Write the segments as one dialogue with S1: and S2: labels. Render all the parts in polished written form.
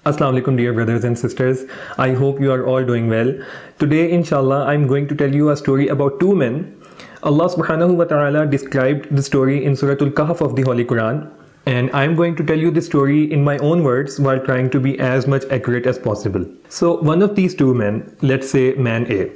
S1: Assalamu alaikum dear brothers and sisters. I hope you are all doing well. Today inshallah I'm going to tell you a story about two men. Allah subhanahu wa ta'ala described the story in Surah Al-Kahf of the Holy Quran, and I'm going to tell you the story in my own words while trying to be as much accurate as possible. So one of these two men, let's say man A,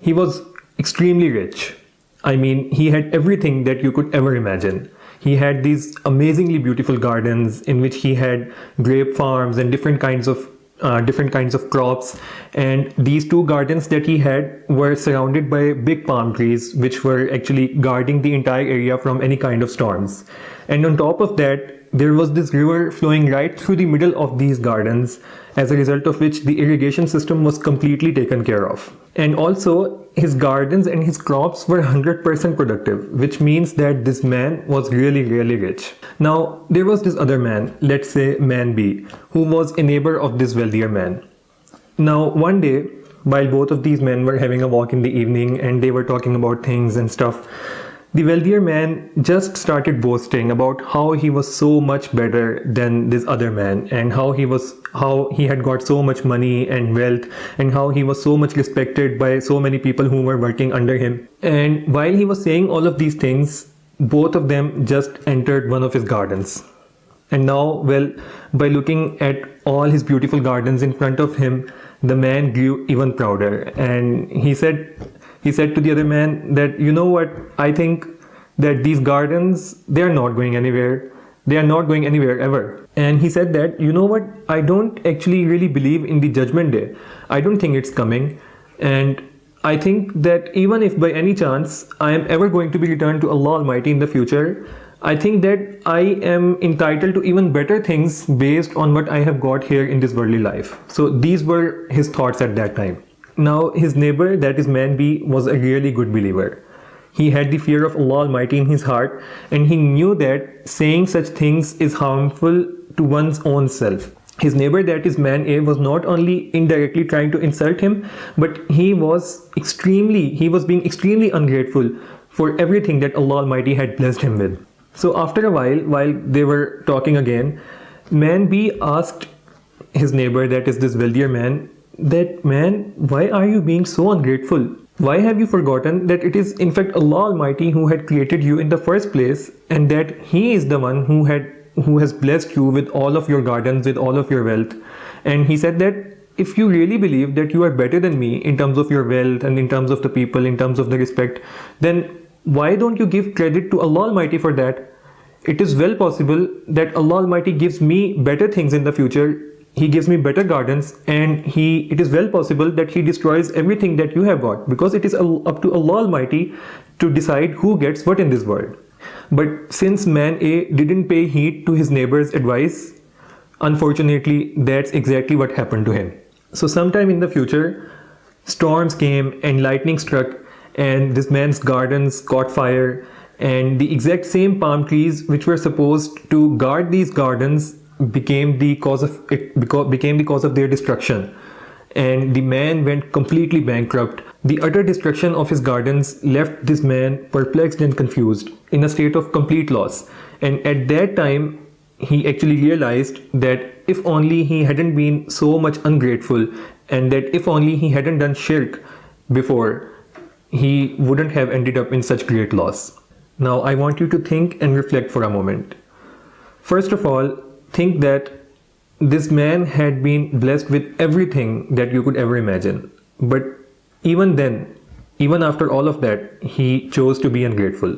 S1: he was extremely rich. I mean, he had everything that you could ever imagine. He had these amazingly beautiful gardens in which he had grape farms and different kinds of crops. And these two gardens that he had were surrounded by big palm trees, which were actually guarding the entire area from any kind of storms. And on top of that, there was this river flowing right through the middle of these gardens, as a result of which the irrigation system was completely taken care of. And also, his gardens and his crops were 100% productive, which means that this man was really rich. Now, there was this other man, let's say man B, who was a neighbor of this wealthier man. Now, one day, while both of these men were having a walk in the evening and they were talking about things and stuff, the wealthier man just started boasting about how he was so much better than this other man, and how he had got so much money and wealth, and how he was so much respected by so many people who were working under him. And while he was saying all of these things, both of them just entered one of his gardens. And now, well, by looking at all his beautiful gardens in front of him, the man grew even prouder, and he said to the other man that, you know what, I think that these gardens, they are not going anywhere. They are not going anywhere ever. And he said that, you know what, I don't actually really believe in the judgment day. I don't think it's coming. And I think that even if by any chance I am ever going to be returned to Allah Almighty in the future, I think that I am entitled to even better things based on what I have got here in this worldly life. So these were his thoughts at that time. Now, his neighbor, that is man B, was a really good believer. He had the fear of Allah Almighty in his heart, and he knew that saying such things is harmful to one's own self. His neighbor, that is man A, was not only indirectly trying to insult him, but he was being extremely ungrateful for everything that Allah Almighty had blessed him with. So after a while they were talking again, man B asked his neighbor, that is this wealthier man, that, man, why are you being so ungrateful? Why have you forgotten that it is in fact Allah Almighty who had created you in the first place, and that He is the one who has blessed you with all of your gardens, with all of your wealth? And he said that if you really believe that you are better than me in terms of your wealth and in terms of the people, in terms of the respect, then why don't you give credit to Allah Almighty for that? It is well possible that Allah Almighty gives me better things in the future. He gives me better gardens, and it is well possible that He destroys everything that you have got, because it is up to Allah Almighty to decide who gets what in this world. But since man A didn't pay heed to his neighbor's advice, unfortunately that's exactly what happened to him. So sometime in the future, storms came and lightning struck, and this man's gardens caught fire, and the exact same palm trees which were supposed to guard these gardens became the cause of their destruction, and the man went completely bankrupt. The utter destruction of his gardens left this man perplexed and confused, in a state of complete loss. And at that time, he actually realized that if only he hadn't been so much ungrateful, and that if only he hadn't done shirk before, he wouldn't have ended up in such great loss. Now I want you to think and reflect for a moment. First of all, think that this man had been blessed with everything that you could ever imagine. But even then, even after all of that, he chose to be ungrateful.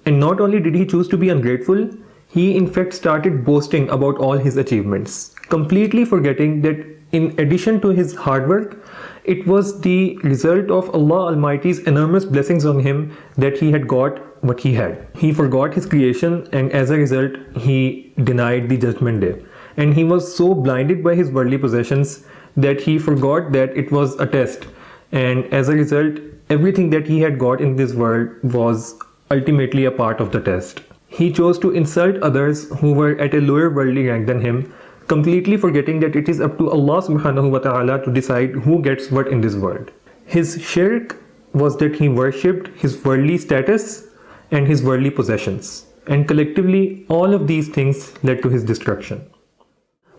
S1: And not only did he choose to be ungrateful, he in fact started boasting about all his achievements, completely forgetting that in addition to his hard work, it was the result of Allah Almighty's enormous blessings on him that he had got what he had. He forgot his creation, and as a result, he denied the judgment day. And he was so blinded by his worldly possessions that he forgot that it was a test. And as a result, everything that he had got in this world was ultimately a part of the test. He chose to insult others who were at a lower worldly rank than him, completely forgetting that it is up to Allah subhanahu wa ta'ala to decide who gets what in this world. His shirk was that he worshipped his worldly status and his worldly possessions, and collectively all of these things led to his destruction.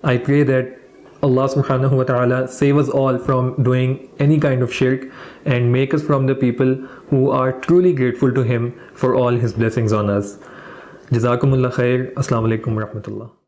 S1: I pray that Allah subhanahu wa ta'ala save us all from doing any kind of shirk and make us from the people who are truly grateful to Him for all His blessings on us. Jazakumullah khair. Assalamu alaikum wa rahmatullah.